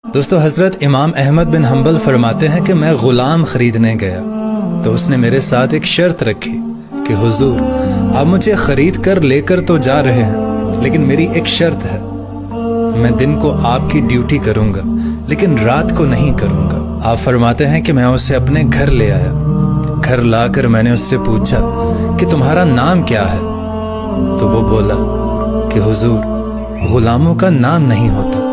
دوستو حضرت امام احمد بن حنبل فرماتے ہیں کہ میں غلام خریدنے گیا تو اس نے میرے ساتھ ایک شرط رکھی کہ حضور آپ مجھے خرید کر لے کر تو جا رہے ہیں، لیکن میری ایک شرط ہے، میں دن کو آپ کی ڈیوٹی کروں گا لیکن رات کو نہیں کروں گا۔ آپ فرماتے ہیں کہ میں اسے اپنے گھر لے آیا، گھر لا کر میں نے اس سے پوچھا کہ تمہارا نام کیا ہے؟ تو وہ بولا کہ حضور غلاموں کا نام نہیں ہوتا،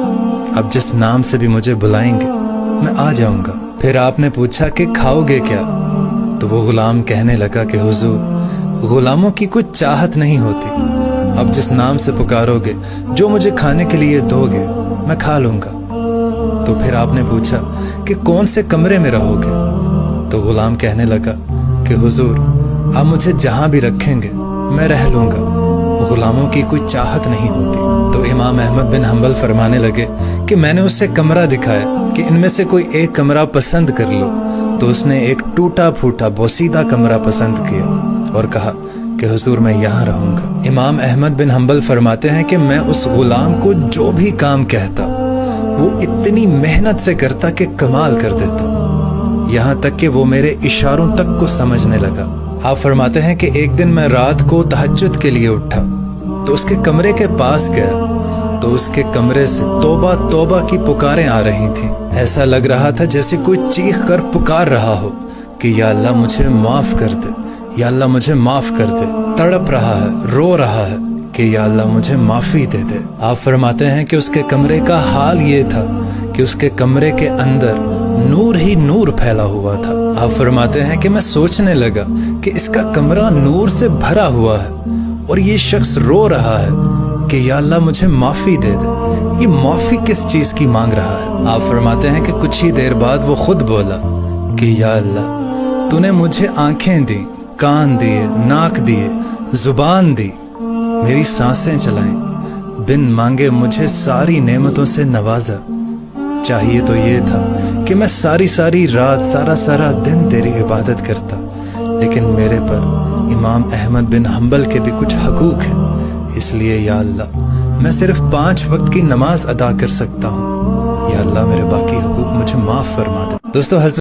اب جس نام سے بھی مجھے بلائیں گے میں آ جاؤں گا۔ پھر آپ نے پوچھا کہ کھاؤ گے کیا؟ تو وہ غلام کہنے لگا کہ حضور غلاموں کی کچھ چاہت نہیں ہوتی، اب جس نام سے پکارو گے، جو مجھے کھانے کے لیے دو گے میں کھا لوں گا۔ تو پھر آپ نے پوچھا کہ کون سے کمرے میں رہو گے؟ تو غلام کہنے لگا کہ حضور آپ مجھے جہاں بھی رکھیں گے میں رہ لوں گا، غلاموں کی کوئی چاہت نہیں ہوتی۔ تو امام احمد بن حنبل فرمانے لگے کہ میں نے اسے کمرہ دکھایا کہ ان میں سے کوئی ایک کمرہ پسند کر لو، تو اس نے ایک ٹوٹا پھوٹا بوسیدہ کمرہ پسند کیا اور کہا کہ حضور میں یہاں رہوں گا۔ امام احمد بن حنبل فرماتے ہیں کہ میں اس غلام کو جو بھی کام کہتا وہ اتنی محنت سے کرتا کہ کمال کر دیتا، یہاں تک کہ وہ میرے اشاروں تک کو سمجھنے لگا۔ آپ فرماتے ہیں کہ ایک دن میں رات کو تہجد کے لیے اٹھا تو اس کے کمرے کے پاس گیا تو اس کے کمرے سے توبہ توبہ کی پکاریں آ رہی تھیں، ایسا لگ رہا تھا جیسے کوئی چیخ کر پکار رہا ہو کہ یا اللہ مجھے معاف کر دے، یا اللہ مجھے معاف کر دے، تڑپ رہا ہے، رو رہا ہے کہ یا اللہ مجھے معافی دے دے۔ آپ فرماتے ہیں کہ اس کے کمرے کا حال یہ تھا کہ اس کے کمرے کے اندر نور ہی نور پھیلا ہوا تھا۔ آپ فرماتے ہیں کہ میں سوچنے لگا کہ اس کا کمرہ نور سے بھرا ہوا ہے اور یہ شخص رو رہا ہے کہ یا اللہ مجھے معافی دے دے، یہ معافی کس چیز کی مانگ رہا ہے؟ آپ فرماتے ہیں کہ کچھ ہی دیر بعد وہ خود بولا کہ یا اللہ تو نے مجھے آنکھیں دی، کان دیے، ناک دیے، زبان دی، میری سانسیں چلائیں، بن مانگے مجھے ساری نعمتوں سے نوازا۔ چاہیے تو یہ تھا کہ میں ساری رات سارا دن تیری عبادت کرتا، لیکن میرے پر امام احمد بن حنبل کے بھی کچھ حقوق ہیں، اس لیے یا اللہ میں صرف 5 وقت کی نماز ادا کر سکتا ہوں، یا اللہ میرے باقی حقوق مجھے معاف فرما دے۔ دوستو حضرت